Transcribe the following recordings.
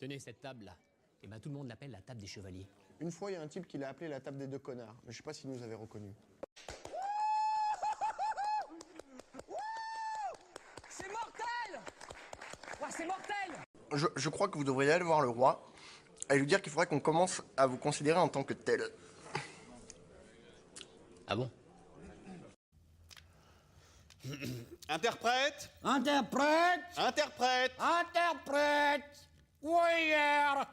Tenez cette table-là. Et ben tout le monde l'appelle la table des chevaliers. Une fois, il y a un type qui l'a appelé la table des deux connards, mais je sais pas s'il nous avait reconnus. C'est mortel! Ouais, c'est mortel! Je crois que vous devriez aller voir le roi et lui dire qu'il faudrait qu'on commence à vous considérer en tant que tel. Ah bon? Interprète! Interprète! Interprète! Interprète! Warrior!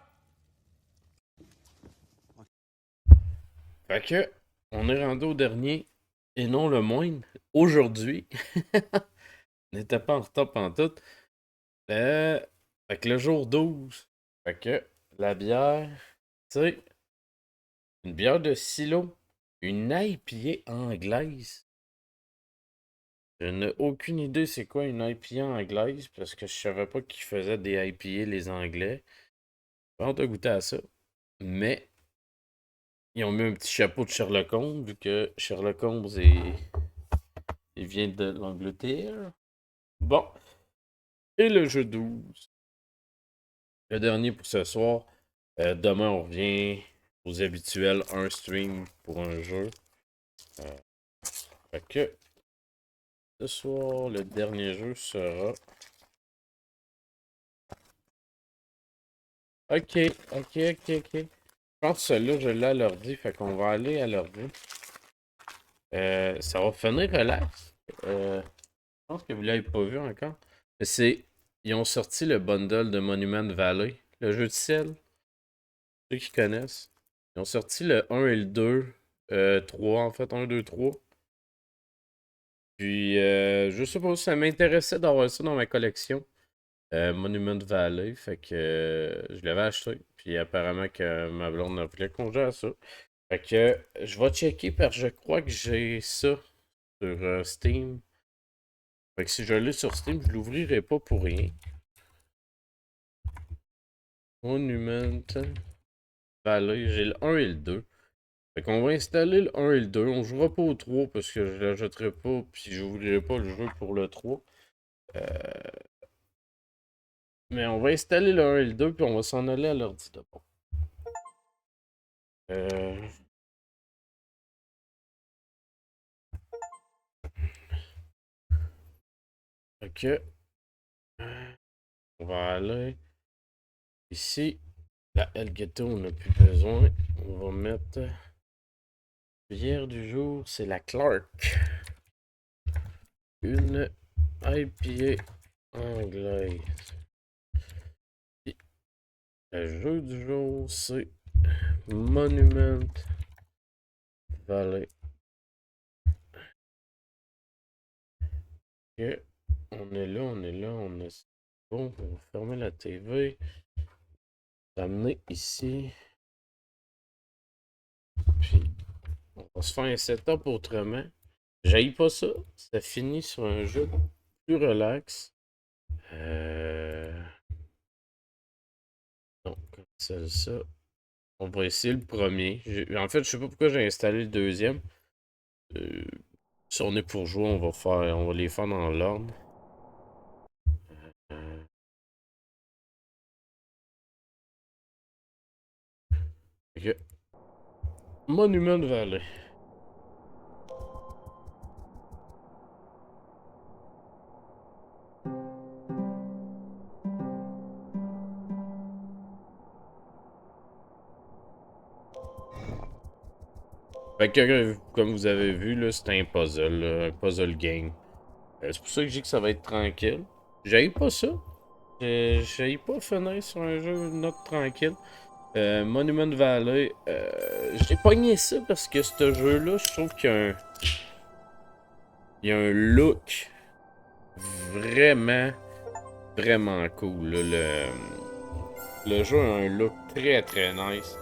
Fait que, on est rendu au dernier, et non le moindre, aujourd'hui. N'était pas en retard pantoute. Fait que le jour 12. Fait que, la bière, c'est une bière de silo, une IPA anglaise. Je n'ai aucune idée c'est quoi une IPA anglaise, parce que je savais pas qu'ils faisaient des IPA les Anglais. J'ai hâte de goûter à ça. Mais, ils ont mis un petit chapeau de Sherlock Holmes, vu que Sherlock Holmes il vient de l'Angleterre. Bon. Et le jeu 12. Le dernier pour ce soir. Demain, on revient aux habituels. Un stream pour un jeu. Fait que ce soir, le dernier jeu sera... Ok. Je pense que celui-là, je l'ai à l'ordi. Fait qu'on va aller à l'ordi. Ça va finir relax. Je pense que vous l'avez pas vu encore. Mais ils ont sorti le bundle de Monument Valley. Le jeu de ciel. Ceux qui connaissent. Ils ont sorti le 1 et le 2. 3 en fait. 1, 2, 3. Puis, je sais pas si ça m'intéressait d'avoir ça dans ma collection. Monument Valley. Fait que je l'avais acheté. Puis apparemment que ma blonde a voulu qu'on joue à ça. Fait que je vais checker parce que je crois que j'ai ça sur Steam. Fait que si je l'ai sur Steam, je l'ouvrirai pas pour rien. Monument Valley. J'ai le 1 et le 2. Fait qu'on va installer le 1 et le 2. On jouera pas au 3 parce que je l'achèterai pas. Puis j'ouvrirai pas le jeu pour le 3. Mais on va installer le 1 et le 2. Puis on va s'en aller à l'ordi d'abord. Ok. On va aller ici. La Elgato, on n'a plus besoin. On va mettre. Bière du jour, c'est la Clark. Une IPA anglaise. Puis, le jeu du jour, c'est Monument Valley. Ok. On est là, on est bon. On va fermer la TV. L'amener ici. Puis, on va se faire un setup autrement. J'haïs pas ça. Ça finit sur un jeu plus relax. Donc, c'est ça. On va essayer le premier. En fait, je sais pas pourquoi j'ai installé le deuxième. Si on est pour jouer, on va les faire dans l'ordre. Ok. Monument Valley. Fait que, comme vous avez vu, là, c'est un puzzle, là, un puzzle game. C'est pour ça que je dis que ça va être tranquille. J'aille pas ça. J'aille pas finir sur un jeu note tranquille. Monument Valley, j'ai pogné ça parce que ce jeu-là, je trouve il y a un look vraiment, vraiment cool. Là. Le jeu a un look très, très nice.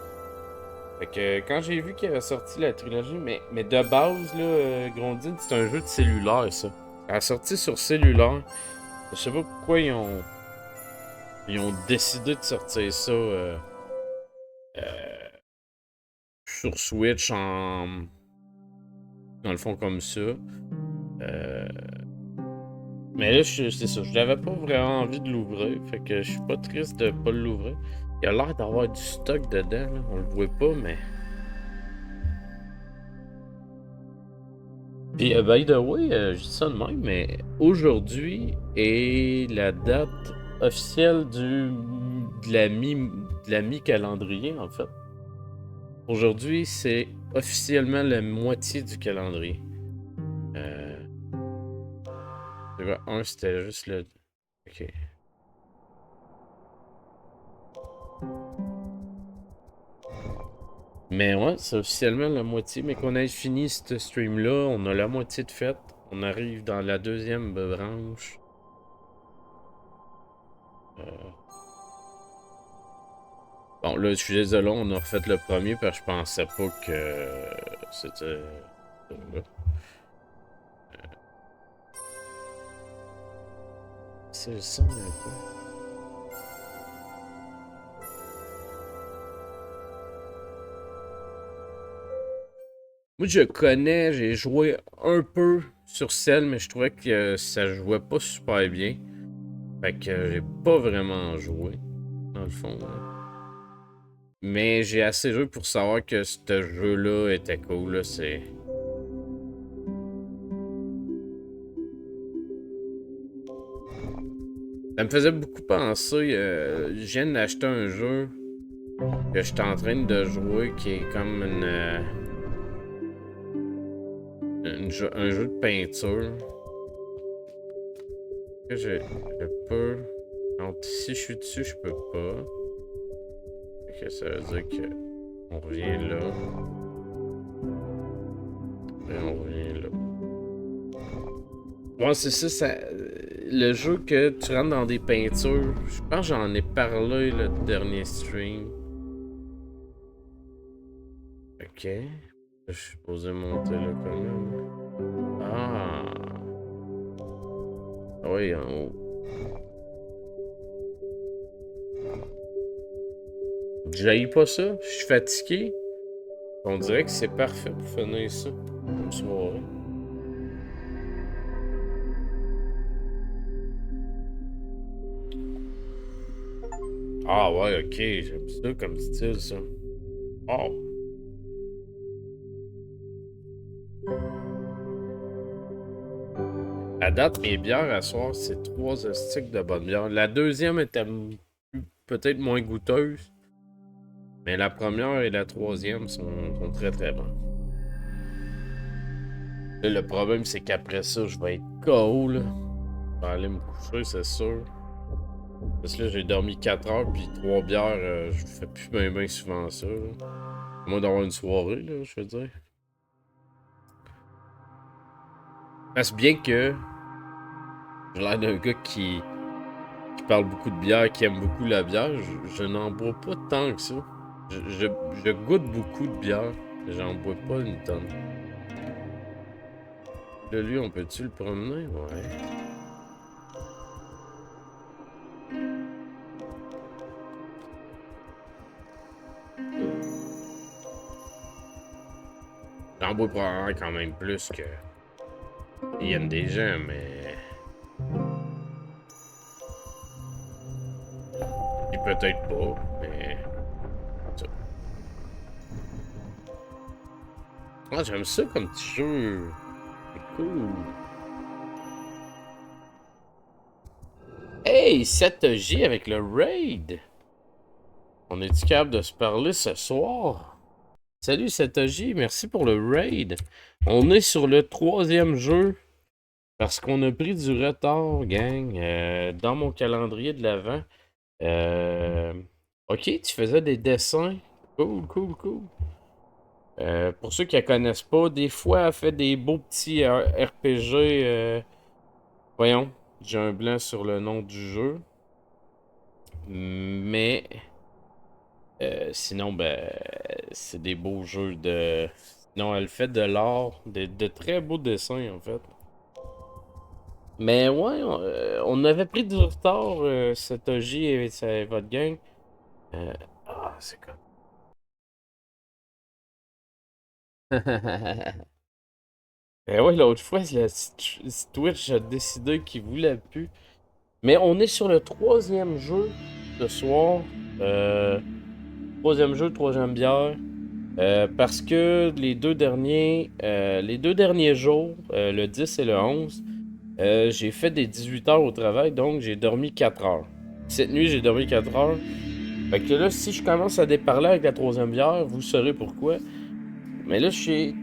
Fait que quand j'ai vu qu'il avait sorti la trilogie, mais de base, là, Grondine, c'est un jeu de cellulaire, ça. Elle a sorti sur cellulaire. Je sais pas pourquoi ils ont décidé de sortir ça sur Switch dans le fond comme ça. Mais là, c'est ça, je n'avais pas vraiment envie de l'ouvrir, fait que je suis pas triste de pas l'ouvrir. Il a l'air d'avoir du stock dedans, là. On le voit pas, mais... Puis, by the way, je dis ça de même, mais aujourd'hui est la date officielle de la mi-calendrier, en fait. Aujourd'hui, c'est officiellement la moitié du calendrier. Un, c'était juste le... Ok. Mais ouais, c'est officiellement la moitié. Mais qu'on ait fini ce stream-là, on a la moitié de fait. On arrive dans la deuxième branche. Bon, là, je suis désolé, on a refait le premier parce que je pensais pas que c'était... là. C'est le son un peu. Moi, je connais, j'ai joué un peu sur celle, mais je trouvais que ça jouait pas super bien. Fait que j'ai pas vraiment joué, dans le fond. Là. Mais j'ai assez joué pour savoir que ce jeu-là était cool. Là, c'est... Ça me faisait beaucoup penser. Je viens d'acheter un jeu que je suis en train de jouer qui est comme un jeu de peinture. Que je peux. Donc, si je suis dessus, je peux pas. Fait que ça veut dire que on revient là. Et on revient là. Ouais, c'est ça, le jeu que tu rentres dans des peintures. Je pense que j'en ai parlé le dernier stream. Ok. Je suis supposé monter là quand même. Ah. Oui, en haut. J'haïs pas ça. Je suis fatigué. On dirait que c'est parfait pour finir ça. Une soirée. Ah ouais, ok. J'aime ça comme style, ça. Oh. À date, mes bières à soir, c'est 3 sticks de bonne bière. La deuxième était peut-être moins goûteuse. Mais la première et la troisième sont très très bonnes. Là, le problème, c'est qu'après ça, je vais être KO, là. Je vais aller me coucher, c'est sûr. Parce que là, j'ai dormi 4 heures, puis 3 bières, je fais plus bien souvent ça, là. À moins d'avoir une soirée, là, je veux dire. Parce bien que j'ai l'air d'un gars qui parle beaucoup de bière, qui aime beaucoup la bière, je n'en bois pas tant que ça. Je goûte beaucoup de bière, mais j'en bois pas une tonne. Là, lui, on peut-tu le promener? Ouais. J'en bois probablement quand même plus que... Il y en a des gens, mais... Et peut-être pas, mais... Ça. Ah, j'aime ça comme petit jeu. C'est cool. Hey, 7J avec le raid! On est-tu capable de se parler ce soir? Salut 7J, merci pour le raid. On est sur le 3e jeu. Parce qu'on a pris du retard, gang. Dans mon calendrier de l'avant. Ok, tu faisais des dessins. Cool, cool, cool. Pour ceux qui la connaissent pas, des fois, elle fait des beaux petits RPG. Voyons, j'ai un blanc sur le nom du jeu. Mais sinon, ben, c'est des beaux jeux de. Non, elle fait de l'art, de très beaux dessins en fait. Mais ouais, on avait pris du retard, Satoshi et votre gang. C'est quoi? Ben ouais, l'autre fois, Twitch a décidé qu'il voulait plus. Mais on est sur le troisième jeu ce soir. Troisième jeu, troisième bière. Parce que les deux derniers jours, le 10 et le 11, j'ai fait des 18 heures au travail, donc j'ai dormi 4 heures. Cette nuit, j'ai dormi 4 heures. Fait que là, si je commence à déparler avec la troisième bière, vous saurez pourquoi. Mais là, je suis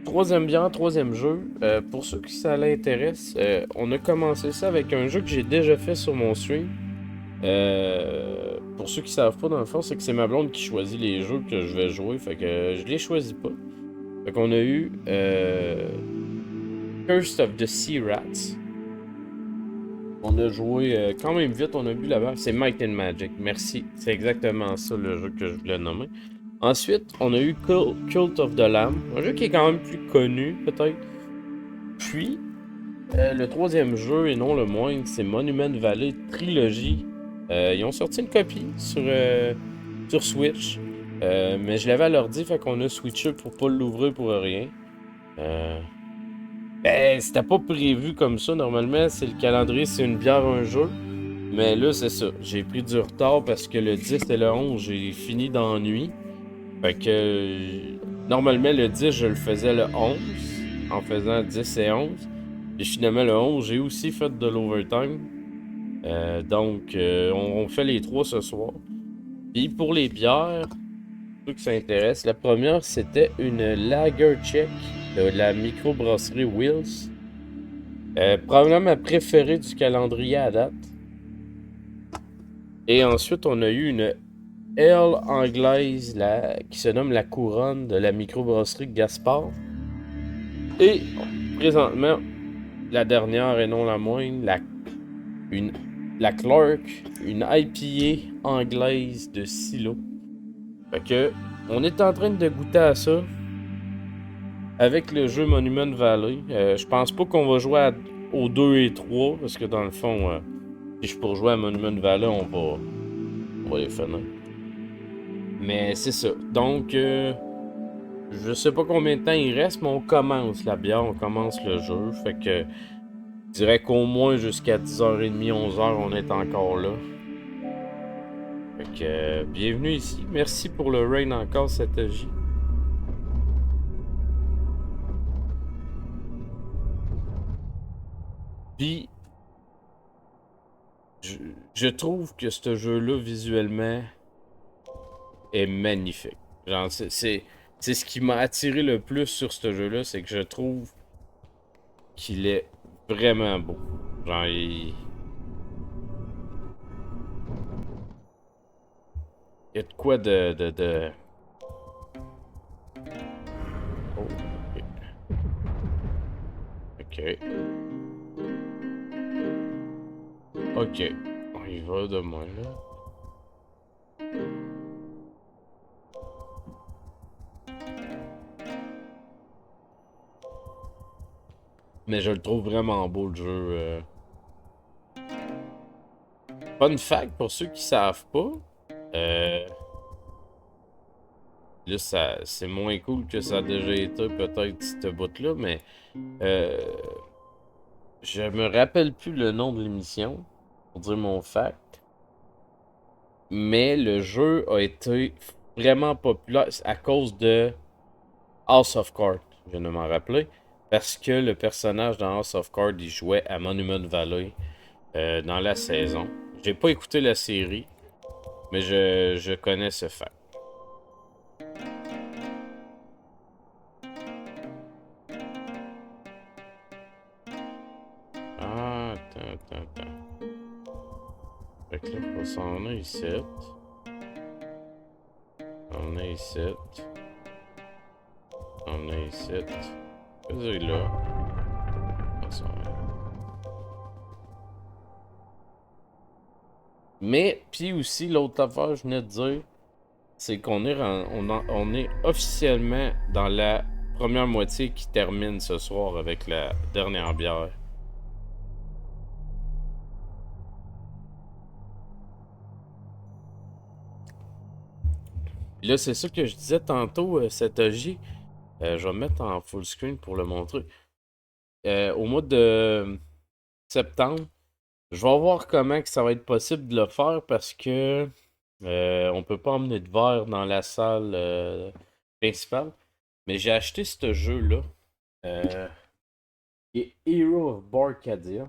troisième bière, troisième jeu. Pour ceux qui ça l'intéresse, on a commencé ça avec un jeu que j'ai déjà fait sur mon stream. Pour ceux qui savent pas, dans le fond, c'est que c'est ma blonde qui choisit les jeux que je vais jouer. Fait que je les choisis pas. Fait qu'on a eu Curse of the Sea Rats. On a joué quand même vite, on a vu là-bas. C'est Might and Magic, merci. C'est exactement ça le jeu que je voulais nommer. Ensuite, on a eu Cult of the Lamb, un jeu qui est quand même plus connu, peut-être. Puis, le troisième jeu, et non le moindre, c'est Monument Valley Trilogy. Ils ont sorti une copie sur Switch, mais je l'avais à l'ordi, fait qu'on a switché pour pas l'ouvrir pour rien. Ben, c'était pas prévu comme ça. Normalement, c'est le calendrier, c'est une bière, un jeu. Mais là, c'est ça. J'ai pris du retard parce que le 10 et le 11, j'ai fini dans la nuit. Fait que normalement, le 10, je le faisais le 11, en faisant 10 et 11. Et finalement, le 11, j'ai aussi fait de l'overtime. Donc, on fait les trois ce soir. Puis pour les bières, ceux qui s'intéressent, la première, c'était une Lager Czech de la microbrasserie Wills. Probablement ma préférée du calendrier à date. Et ensuite, on a eu une ale anglaise qui se nomme la Couronne de la microbrasserie Gaspard. Et présentement, la dernière et non la moindre, la Clark, une IPA anglaise de Silo. Fait que, on est en train de goûter à ça avec le jeu Monument Valley. Je pense pas qu'on va jouer aux 2 et 3 parce que dans le fond, si je peux jouer à Monument Valley, on va les finir. Mais c'est ça. Donc, je sais pas combien de temps il reste, mais on commence la bière, on commence le jeu. Fait que, je dirais qu'au moins jusqu'à 10h30, 11h, on est encore là. Fait que, bienvenue ici. Merci pour le rain encore, cette J. Puis, je trouve que ce jeu-là, visuellement, est magnifique. Genre, c'est ce qui m'a attiré le plus sur ce jeu-là, c'est que je trouve qu'il est vraiment beau. Genre, il y a de quoi de... Oh, ok. Ok. On y va de moi, là. Mais je le trouve vraiment beau, le jeu. Fun fact, pour ceux qui savent pas, là, c'est moins cool que ça a déjà été, peut-être, ce bout-là, mais je me rappelle plus le nom de l'émission, pour dire mon fact, mais le jeu a été vraiment populaire à cause de House of Cards, je viens de m'en rappeler, parce que le personnage dans House of Cards, il jouait à Monument Valley dans la saison. J'ai pas écouté la série, mais je connais ce fact. Ah, attends. Fait que là, faut s'en aller ici. On est ici. On est ici. Qu'est-ce que là? Mais, puis aussi, l'autre affaire, je venais de dire, c'est qu'on est, on est officiellement dans la première moitié qui termine ce soir avec la dernière bière. Là, c'est ça que je disais tantôt, cette J. Je vais me mettre en full screen pour le montrer. au mois de septembre. Je vais voir comment que ça va être possible de le faire parce que on peut pas emmener de verre dans la salle principale. Mais j'ai acheté ce jeu-là. Qui est Hero of Barcadia.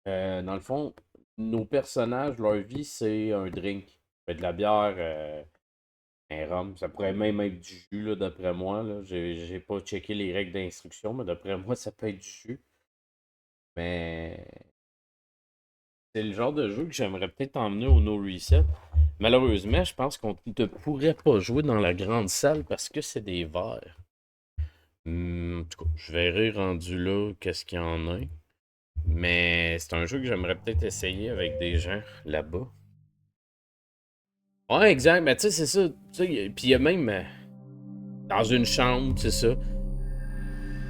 Dans le fond, nos personnages, leur vie, c'est un drink. Ça peut être de la bière, un rhum. Ça pourrait même être du jus, là, d'après moi. Là. J'ai pas checké les règles d'instruction, mais d'après moi, ça peut être du jus. Mais c'est le genre de jeu que j'aimerais peut-être emmener au No Reset. Malheureusement, je pense qu'on ne pourrait pas jouer dans la grande salle parce que c'est des verres. En tout cas, je verrai rendu là qu'est-ce qu'il y en a. Mais c'est un jeu que j'aimerais peut-être essayer avec des gens là-bas. Ouais, exact. Mais tu sais, c'est ça. Puis il y a même dans une chambre, c'est ça.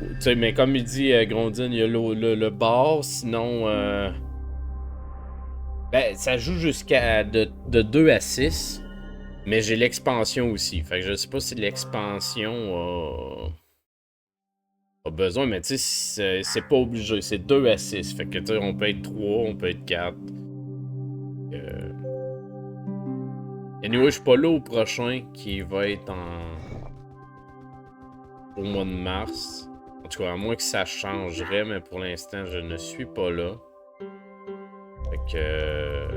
Tu sais, mais comme il dit Grondine, il y a le bar. Sinon, ben, ça joue jusqu'à de 2 à 6. Mais j'ai l'expansion aussi. Fait que je sais pas si l'expansion a besoin, mais tu sais, c'est pas obligé. C'est 2 à 6. Fait que tu sais, on peut être 3, on peut être 4. Anyway, je suis pas là au prochain qui va être au mois de mars. En tout cas, à moins que ça changerait, mais pour l'instant, je ne suis pas là. Fait que.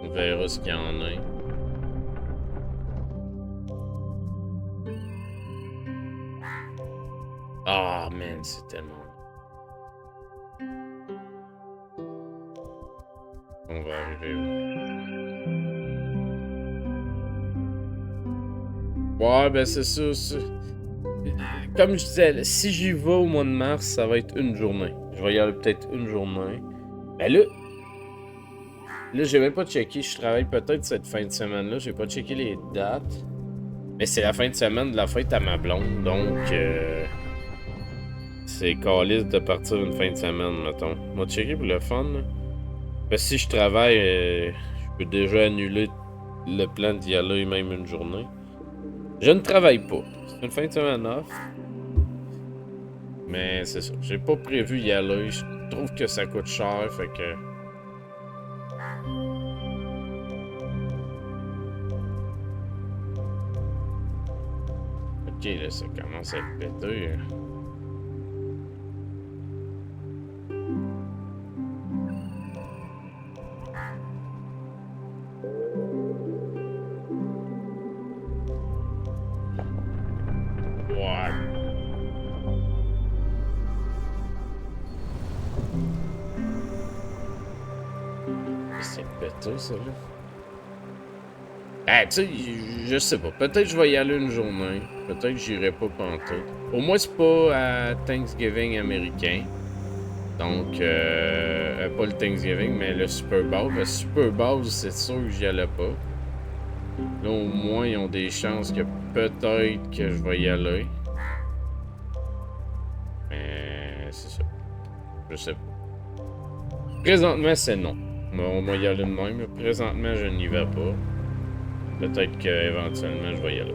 On verra ce qu'il y en a. Ah, man, c'est tellement. On va arriver où? Ouais, ben c'est ça. Comme je disais, si j'y vais au mois de mars, ça va être une journée. Je vais y aller peut-être une journée. Ben là, j'ai même pas checké. Je travaille peut-être cette fin de semaine-là. J'ai pas checké les dates. Mais c'est la fin de semaine de la fête à ma blonde. Donc, c'est caliste de partir une fin de semaine, mettons. On va checker pour le fun. Là. Parce que si je travaille, je peux déjà annuler le plan d'y aller même une journée. Je ne travaille pas. C'est une fin de semaine off. Mais c'est ça. J'ai pas prévu y aller. Je trouve que ça coûte cher. Fait que. Ok, là, ça commence à être pété. Ouais. C'est pété, ça, là. Ah, tu sais, je sais pas. Peut-être que je vais y aller une journée. Peut-être que j'irai pas pantoute. Au moins, c'est pas à Thanksgiving américain. Donc, pas le Thanksgiving, mais le Super Bowl. Le Super Bowl, c'est sûr que j'y allais pas. Là, au moins, ils ont des chances que peut-être que je vais y aller. Mais c'est ça. Je sais pas. Présentement, c'est non. On va y aller de même. Présentement, je n'y vais pas. Peut-être qu'éventuellement, je vais y aller.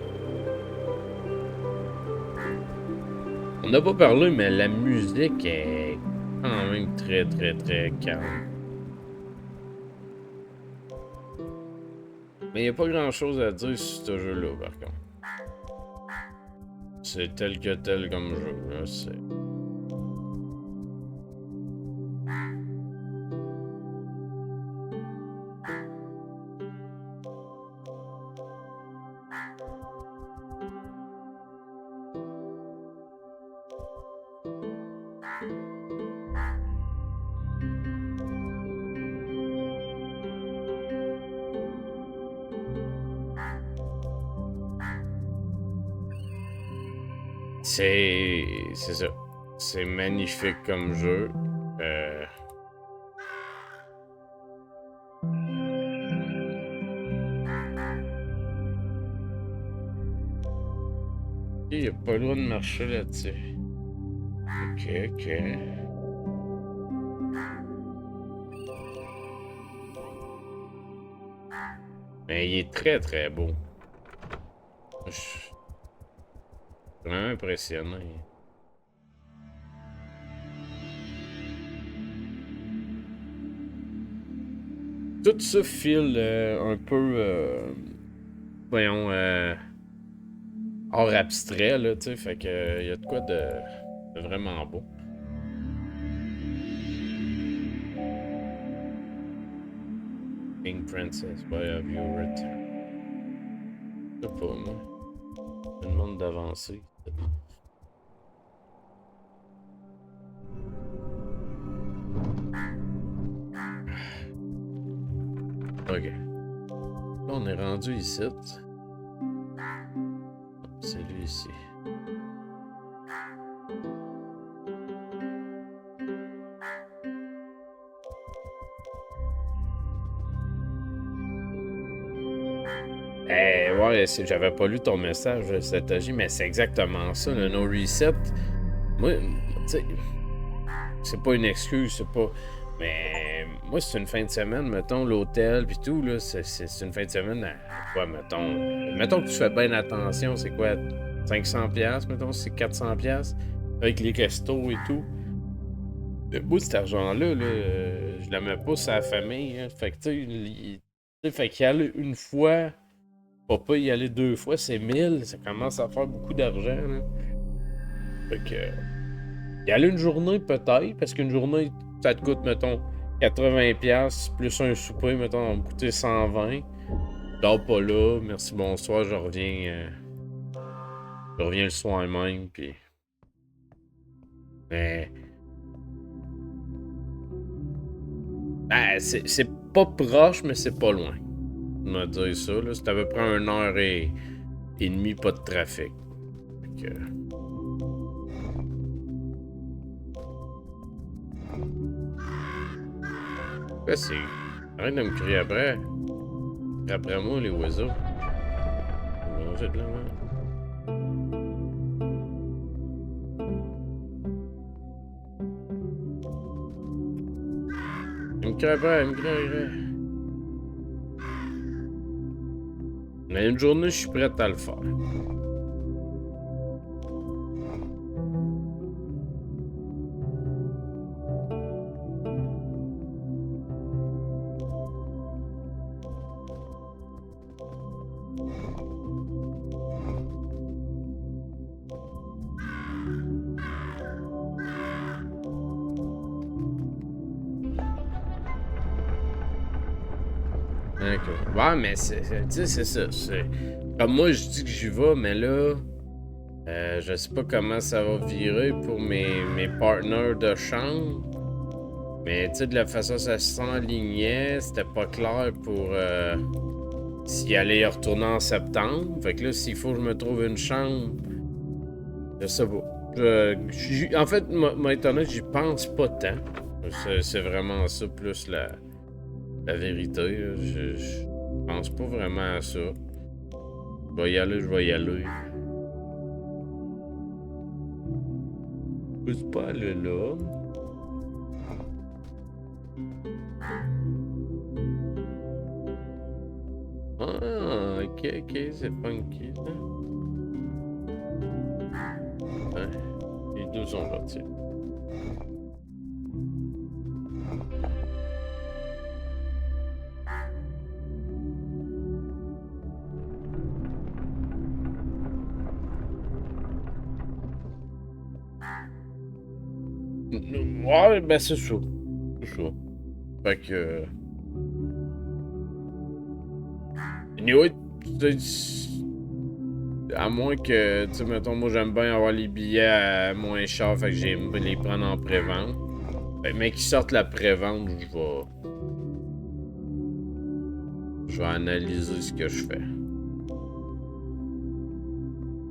On n'a pas parlé, mais la musique est quand même très, très, très calme. Mais il n'y a pas grand-chose à dire sur ce jeu-là, par contre. C'est tel que tel comme jeu, là, c'est... C'est ça. C'est magnifique comme jeu. Il n'y a pas le droit de marcher là-dessus. Ok. Mais il est très très beau. Vraiment impressionné. Tout ça file un peu, voyons, hors abstrait, là, tu sais, fait que y a de quoi de vraiment beau. King Princess, why have you returned? Je sais pas, moi. Je me demande d'avancer. Ok. Là, on est rendu ici. C'est lui ici. Ouais, j'avais pas lu ton message, Satoshi, mais c'est exactement ça, le no reset. Moi, tu sais, c'est pas une excuse, c'est pas. Mais moi, c'est une fin de semaine, mettons, l'hôtel pis tout, là, c'est une fin de semaine à quoi, mettons. Mettons que tu fais bien attention, c'est quoi, 500$, mettons, c'est 400$, avec les restos et tout. Le bout de cet argent-là, là, je la mets pas sur la famille, hein. Fait que, tu sais, fait qu'il y allait une fois, pas y aller 2 fois, c'est 1000, ça commence à faire beaucoup d'argent, là. Fait que. Y aller une journée, peut-être, parce qu'une journée, ça te coûte, mettons, 80$, plus un souper, mettons, ça va me coûter 120$. Je dors pas là, merci, bonsoir, je reviens le soir même, puis. Mais. Ben, c'est pas proche, mais c'est pas loin. On va dire ça, là. C'est à peu près 1h30, pas de trafic. Fait que. Quoi, c'est. Arrête de me crier après. Après moi, les oiseaux. Manger de la merde. Il me crie après, il me crie. Mais une journée, je suis prêt à le faire. D'accord. Ouais, mais c'est ça. Comme moi, je dis que j'y vais, mais là, je sais pas comment ça va virer pour mes partners de chambre. Mais tu sais, de la façon ça s'enlignait, c'était pas clair pour s'il allait y retourner en septembre. Fait que là, s'il faut que je me trouve une chambre, je sais pas. En fait, m'a étonné, j'y pense pas tant. C'est vraiment ça, plus la vérité. Là. Je pense pas vraiment à ça. Je vais y aller. Je peux pas aller là. Ah, ok, c'est funky, ça. Ouais, les deux sont partis. Ouais, ben c'est ça. Fait que... Anyway, à moins que, tu sais, mettons, moi j'aime bien avoir les billets à moins cher, fait que j'aime les prendre en pré-vente. Mais qu'ils sortent la pré-vente, je vais analyser ce que je fais.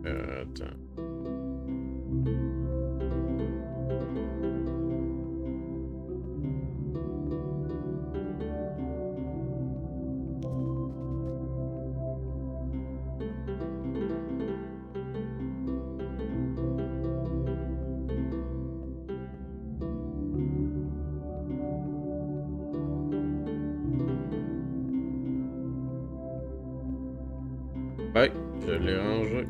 Attends. Ouais, je l'ai rangé.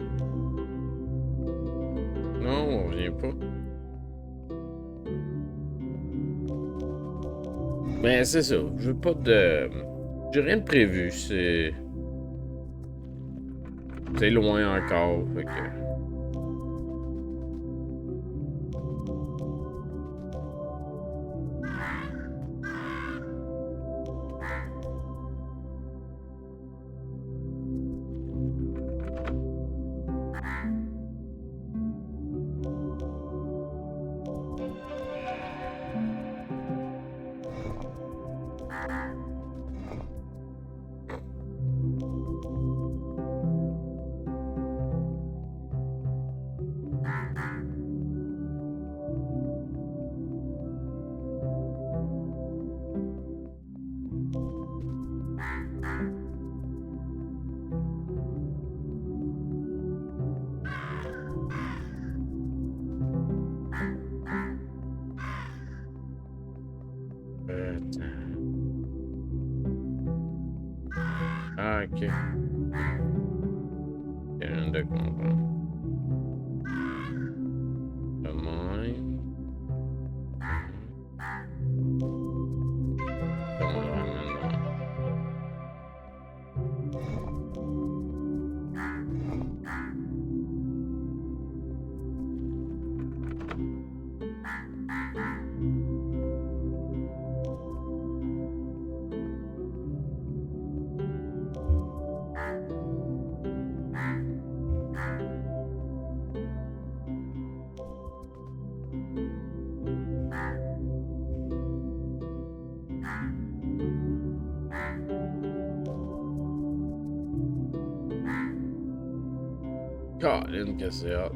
Non, on revient pas. Mais c'est ça. J'ai pas de. J'ai rien de prévu. C'est loin encore. Fait que. Ah, ok. Je viens de comprendre. Le mine. On le ramène là. Colin, que c'est hot.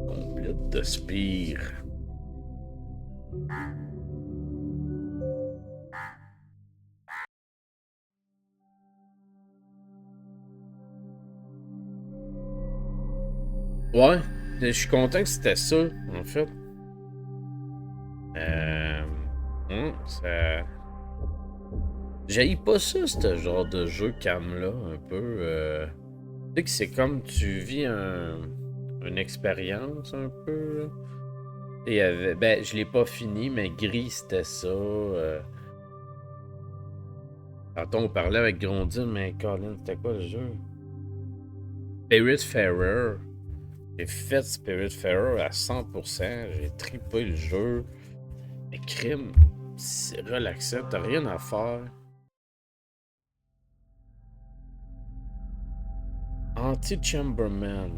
Complète de spire. Ouais, je suis content que c'était ça, en fait. Ça. J'haïs pas ça, ce genre de jeu calme-là, un peu. Tu sais que c'est comme tu vis une expérience, un peu. Là. Et ben, je l'ai pas fini, mais Gris, c'était ça. Tantôt, on parlait avec Grondine, mais Colin, c'était quoi le jeu? Spiritfarer. J'ai fait Spiritfarer à 100%. J'ai trippé le jeu. Mais crime, c'est relaxant, t'as rien à faire. Anti-Chamberman.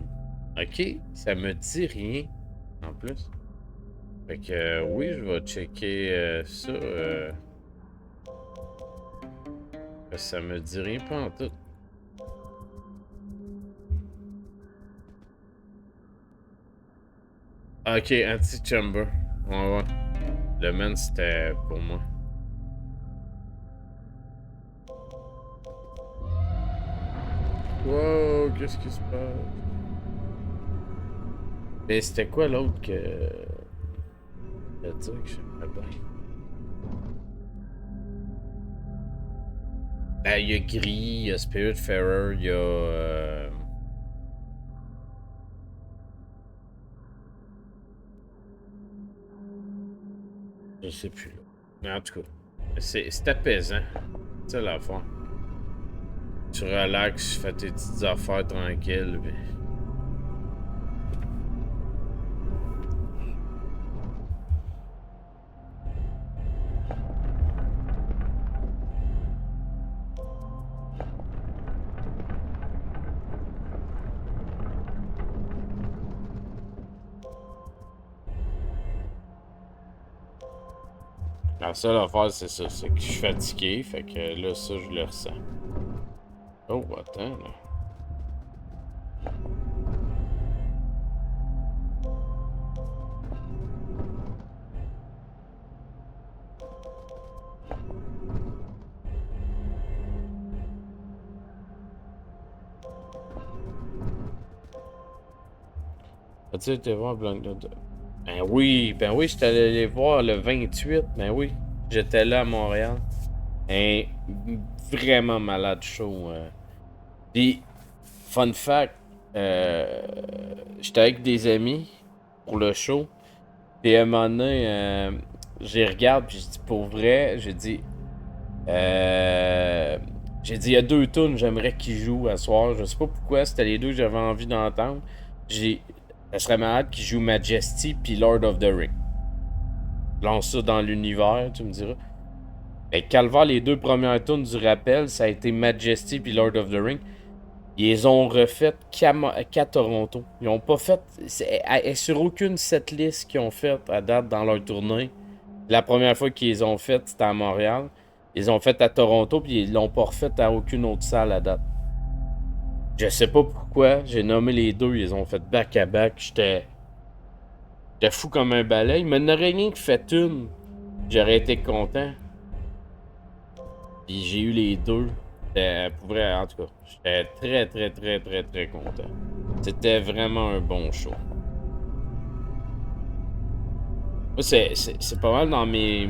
Ok, ça me dit rien. En plus. Fait que oui, je vais checker ça. Ça me dit rien pas en tout. Ok, Anti-Chamber. Ouais. Le man, c'était pour moi. Wow, qu'est-ce qui se passe? Mais c'était quoi l'autre que. Je vais dire que j'aimerais bien. Ben, il y a Gris, il y a Spiritfarer, il y a. Je sais plus là. Mais en tout cas, c'est apaisant. C'est l'affaire. Tu relaxes, tu fais tes petites affaires tranquilles. Puis... La seule affaire, c'est ça. C'est que je suis fatigué. Fait que là, ça, je le ressens. Oh, attends, là. As-tu été voir Blanc de... Ben oui, j'étais allé les voir le 28, ben oui. J'étais là à Montréal. Un vraiment malade show. Puis, fun fact, j'étais avec des amis pour le show. Puis à un moment donné, j'ai regardé, puis j'ai dit pour vrai, j'ai dit, il y a 2 tunes, j'aimerais qu'ils jouent à soir. Je sais pas pourquoi, c'était les 2 que j'avais envie d'entendre. Ça serait malade qu'ils jouent Majesty puis Lord of the Rings. Lance ça dans l'univers, tu me diras. Mais Calvaire, les 2 premières tunes du rappel, ça a été Majesty puis Lord of the Rings. Ils les ont refaites qu'à Toronto. Ils ont pas fait. Sur aucune setlist qu'ils ont faite à date dans leur tournée. La première fois qu'ils les ont faites, c'était à Montréal. Ils ont fait à Toronto, puis ils l'ont pas refait à aucune autre salle à date. Je sais pas pourquoi, j'ai nommé les 2, ils ont fait back-à-back. J'étais fou comme un balai. Il m'en aurait rien que fait une. J'aurais été content. Puis j'ai eu les 2. Pour vrai, en tout cas, j'étais très content. C'était vraiment un bon show. Moi, c'est pas mal dans mes...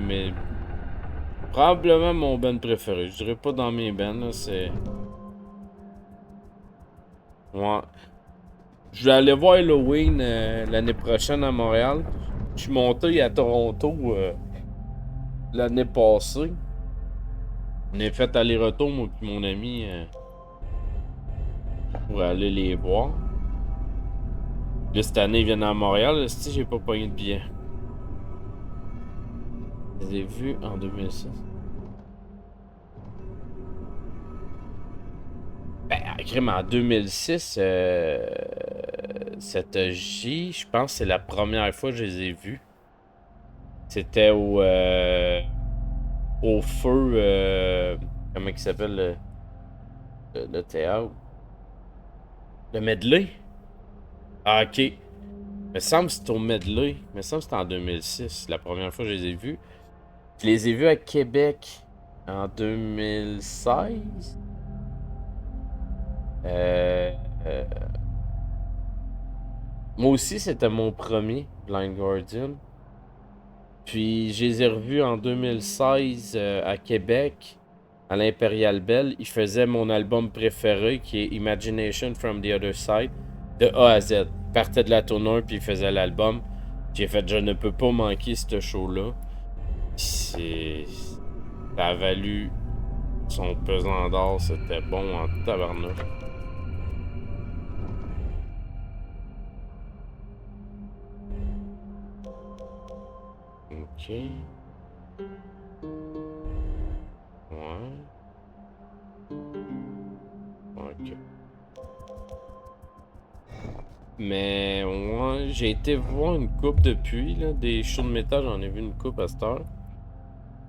Probablement mon band préféré. Je dirais pas dans mes bands, là, c'est... Ouais. Je vais aller voir Halloween l'année prochaine à Montréal. Je suis monté à Toronto l'année passée. On a fait aller-retour, moi et mon ami, pour aller les voir. Là, cette année, ils viennent à Montréal. Là, si j'ai pas pogné de billets. Je les ai vus en 2006. Ben, crime, en 2006, cette J, je pense que c'est la première fois que je les ai vus. C'était au feu, comment il s'appelle le théâtre? Le Medley? Ah, ok. Il me semble que c'était au Medley. Il me semble que c'était en 2006, la première fois que je les ai vus. Je les ai vus à Québec en 2016. Moi aussi, c'était mon premier Blind Guardian. Puis, je les ai revus en 2016 à Québec, à l'Imperial Bell. Ils faisaient mon album préféré, qui est Imagination from the Other Side, de A à Z. Ils partaient de la tournure, puis ils faisaient l'album. J'ai fait, je ne peux pas manquer ce show-là. Ça a valu son pesant d'or, c'était bon en tabarnak. Ok. Ouais. Ok. Mais ouais, j'ai été voir une coupe depuis, là, des shows de métal, j'en ai vu une coupe à cette heure.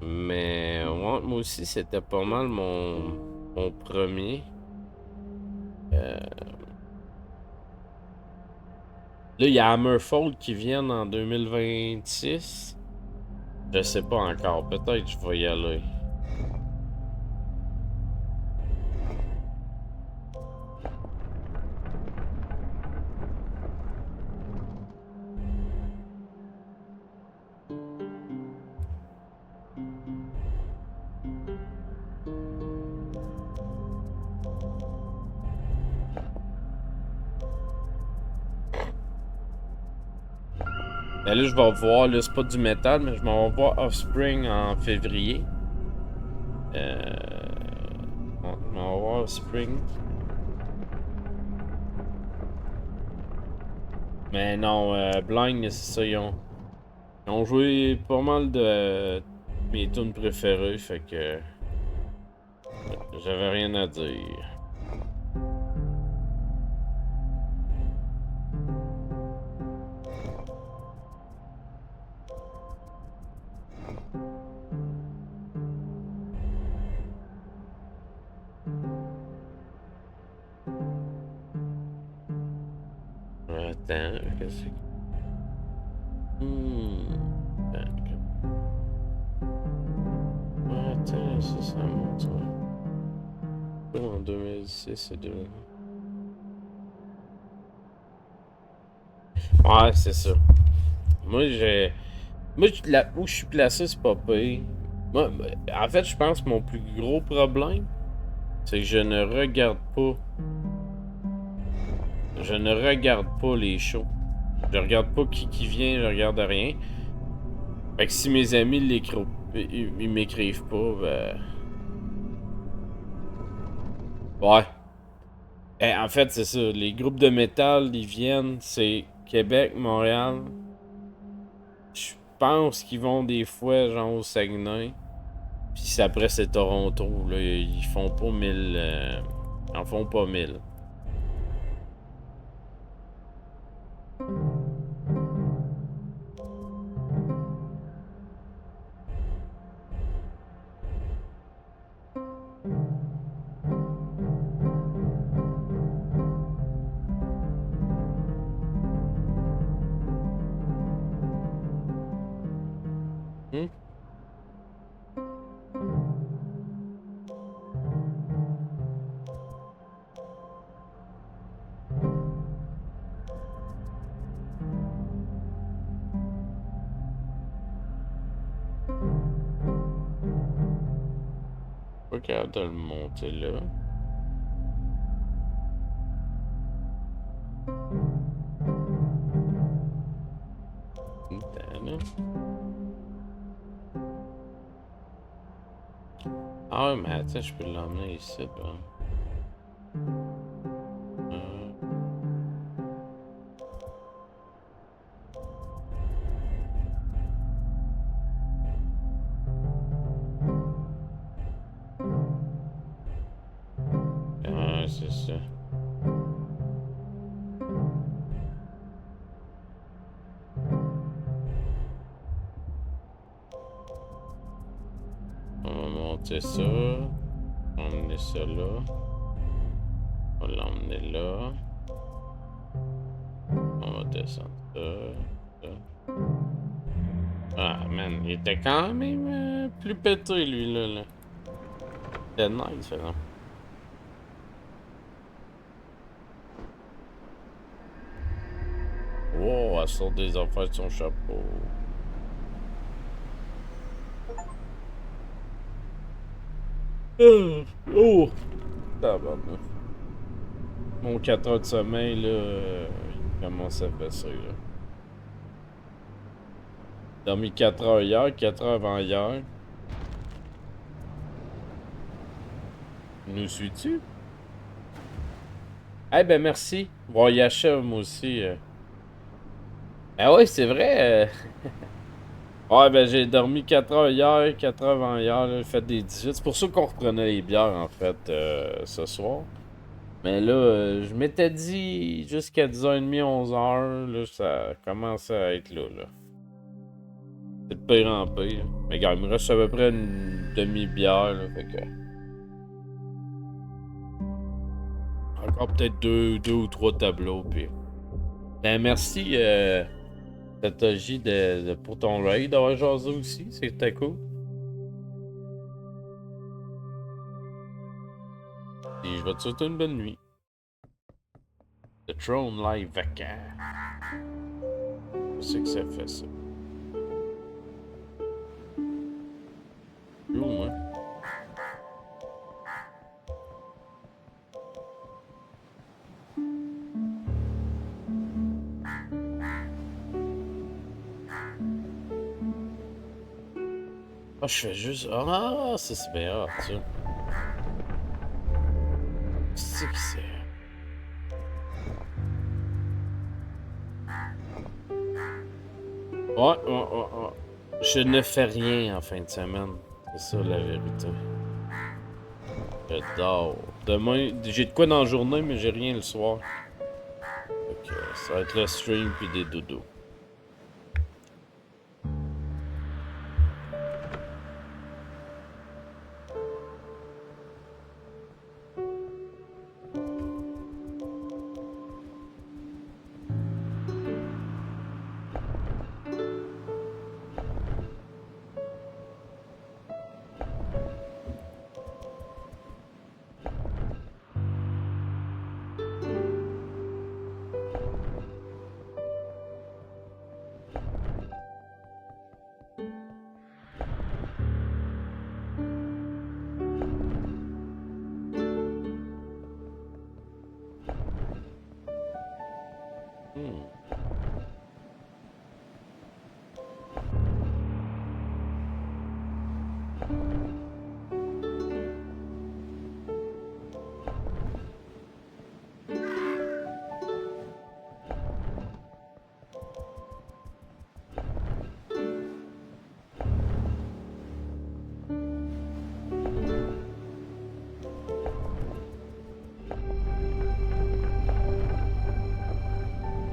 Mais ouais, moi aussi, c'était pas mal mon premier. Là, il y a Hammerfall qui viennent en 2026. Je sais pas encore. Peut-être que je vais y aller. Ben là, je vais voir, là, c'est pas du métal, mais je m'en vais voir Offspring en février. Bon, je m'en vais voir Offspring. Mais non, Blind, c'est ça, ils ont joué pas mal de mes tunes préférées, fait que j'avais rien à dire. Attends, qu'est-ce que... Attends, ça monte, ouais. En 2016 et 2000. Ouais, c'est ça. Moi, où je suis placé, c'est pas pire. Moi, en fait, je pense que mon plus gros problème, c'est que je ne regarde pas. Je ne regarde pas les shows. Je regarde pas qui vient, je regarde rien. Fait que si mes amis ils m'écrivent pas, ben... Ouais. En fait, c'est ça. Les groupes de métal, ils viennent, c'est Québec, Montréal. Je pense qu'ils vont des fois, genre au Saguenay. Puis après, c'est Toronto. Là, ils font pas 1000. Ils en font pas 1000. Hmm? Pas capable de le monter là. Attends, là. Ah ouais, mais attends, je peux l'emmener ici, là. Ah, c'est ça. On va monter ça. On va emmener ça là. On va l'emmener là. On va descendre ça. Ah, man, il était quand même plus pété, lui, là. C'était nice, par exemple. Wow, elle sort des affaires de son chapeau. Oh! Tabarnak. Mon 4 heures de sommeil, là, il commence à passer, là. J'ai dormi 4 heures hier, 4 heures avant hier. Nous suis-tu? Eh ben merci. Voir Yachev, moi aussi. Ah ouais, c'est vrai. Ouais, ben j'ai dormi 4 heures hier, 4 heures avant hier, là, j'ai fait des 18. C'est pour ça qu'on reprenait les bières, en fait, ce soir. Mais là, je m'étais dit jusqu'à 10h30, 11h, là, ça commence à être là. C'est de pire en pire. Mais gars, il me reste à peu près une demi-bière, là, fait que... Encore peut-être deux ou trois tableaux, puis... Ben merci, Tatoji, pour ton raid, d'avoir jasé aussi, c'était cool. Et je vais te souhaiter une bonne nuit. The Throne Live vacant. Je sais que ça fait ça. Yo, moi. Ah, je fais juste... Ah, ça c'est bien hot, ça. C'est que c'est... Ouais. Je ne fais rien en fin de semaine. C'est ça la vérité. Je dors. Demain, j'ai de quoi dans la journée, mais j'ai rien le soir. Donc, ça va être le stream puis des dodos. Hmm.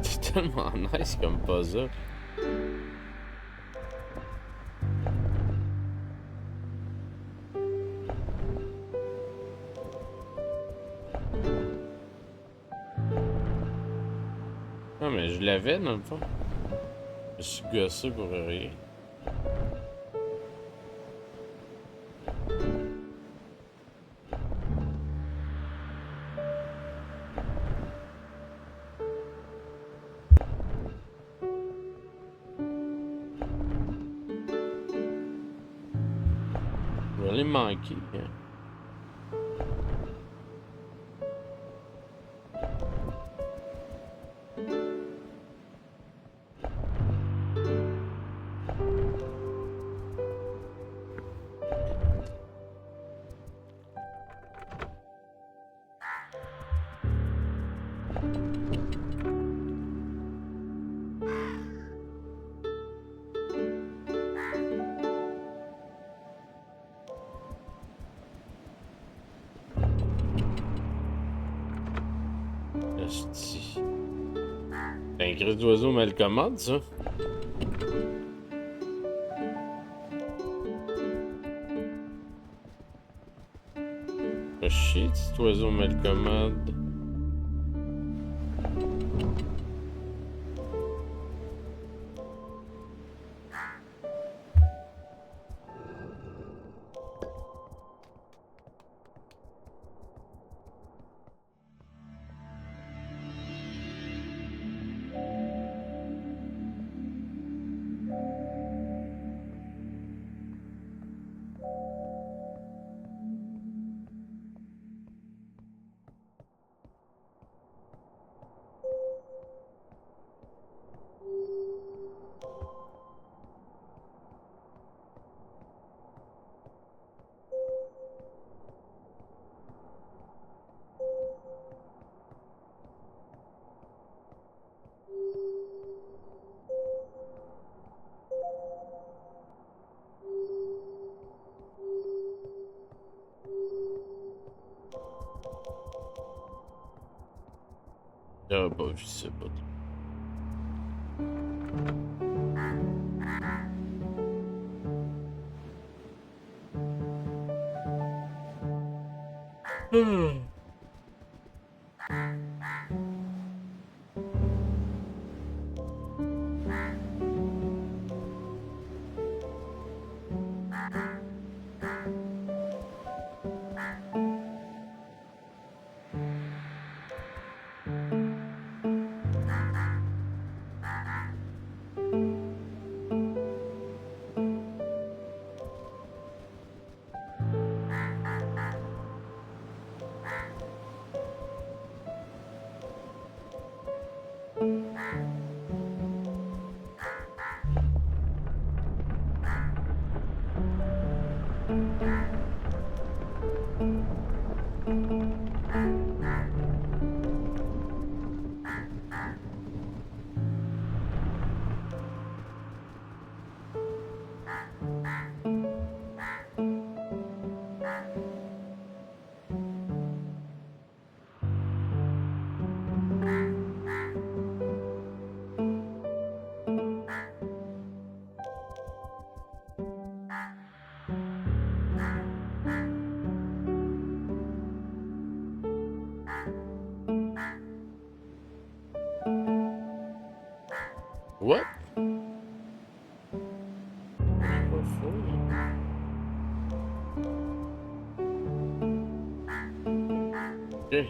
C'est tellement nice comme puzzle. Non, mais je l'avais dans le fond. Je suis gossé pour rien. Je vais les manquer. Hein. Esti. C'est un cri d'oiseau mal commode, ça. Fait chier, cet oiseau mal commode. J'avais pas vu ça, pas trop. What? Pas fou, hein? Ok.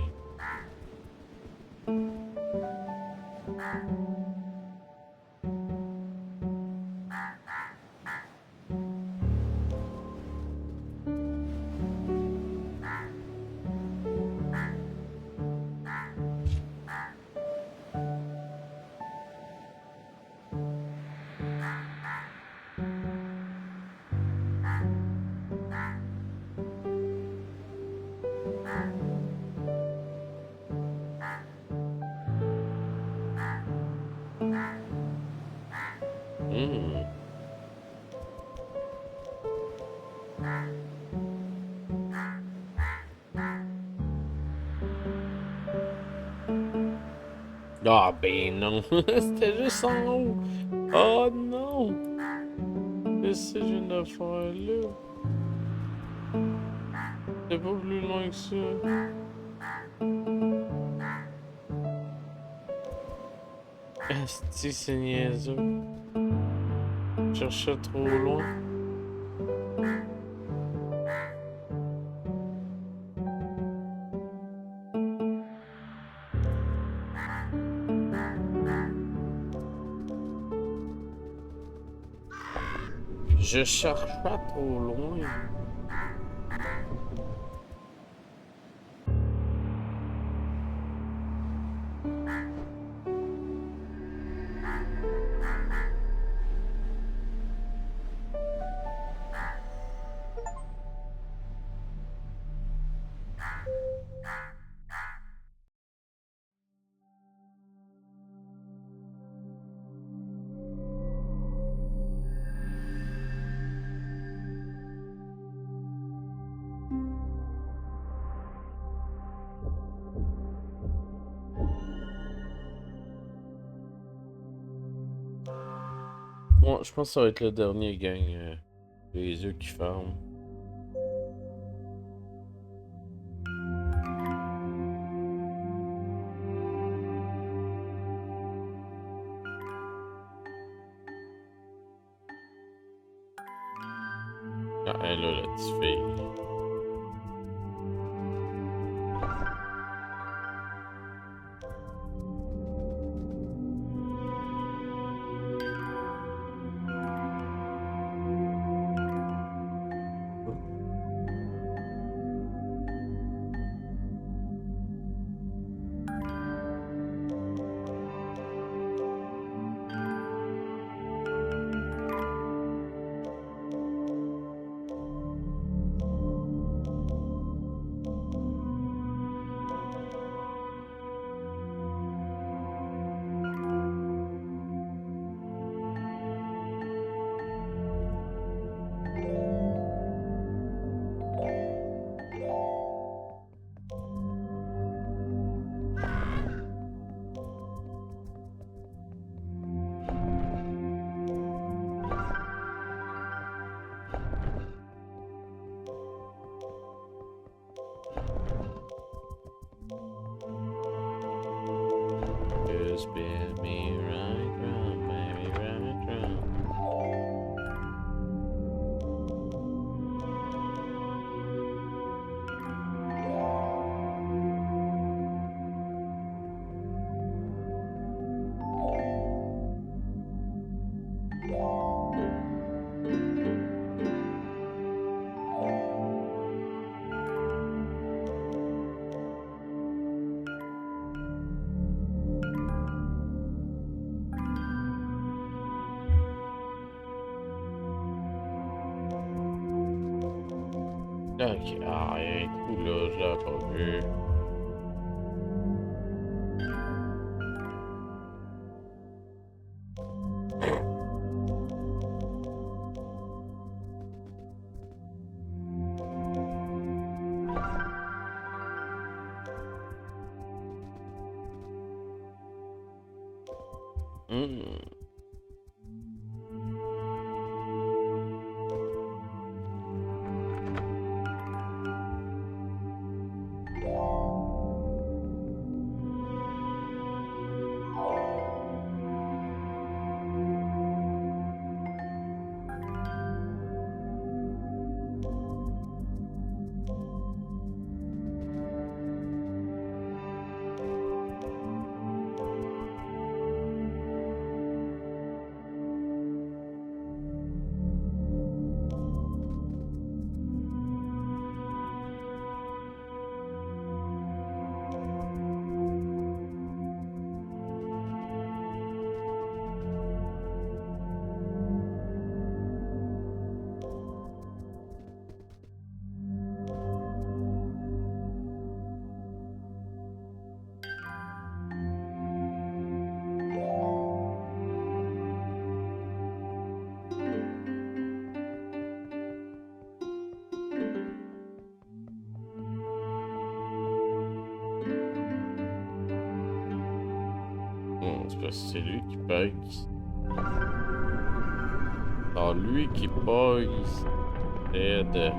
Hmm. Ah ben non, c'était juste en haut. Oh non! Qu'est-ce que je viens de faire là? C'est pas plus loin que ça. Esti, c'est niaiseux. Je cherchais trop loin. Je cherchais trop loin. Bon, je pense que ça va être le dernier gang. Les yeux qui ferment. Ah, elle là, la petite fille. Spin me right round, maybe right round. Ok, ah, rien de coup là, je l'avais pas vu. Hmm. Bon, c'est parce que c'est lui qui paye. Alors, lui qui paye, aide.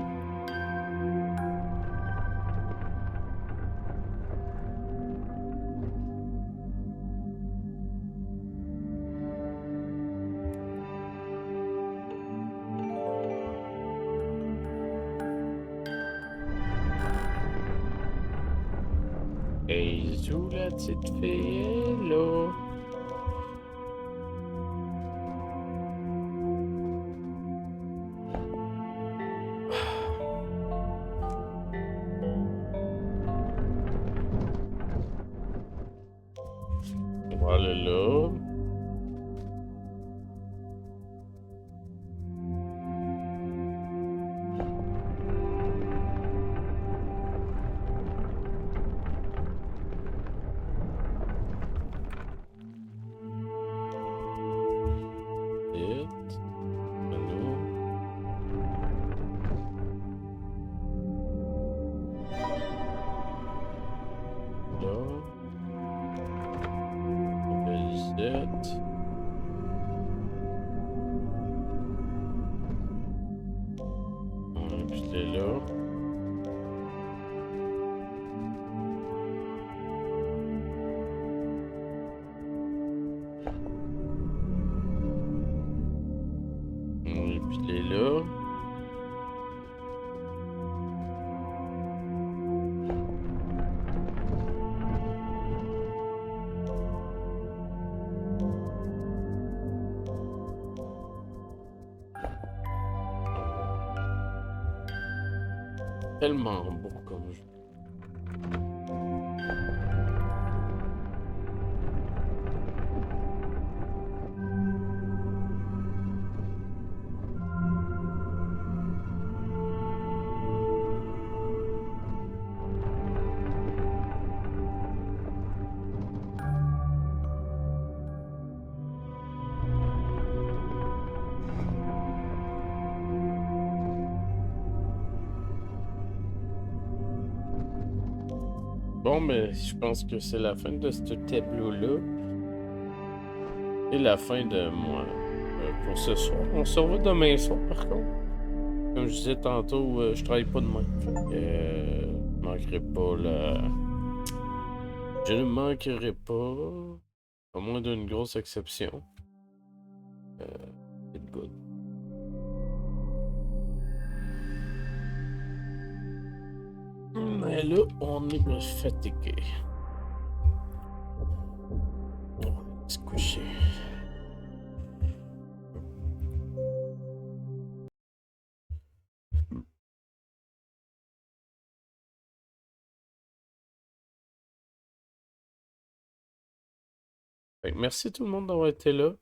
Hey, zou la petite fille, là. Voilà là. Vite. Maintenant. Là. Reset. Puis c'est là. Et puis il est là. Tellement beau comme jeu. Bon, mais je pense que c'est la fin de ce tableau-là. Et la fin de moi pour ce soir. On se revoit demain soir, par contre. Comme je disais tantôt, je travaille pas demain. Fait que, je manquerai pas la... Je ne manquerai pas, à moins d'une grosse exception. C'est good. Mais là, on est fatigué. On va se coucher. Fait que merci tout le monde d'avoir été là.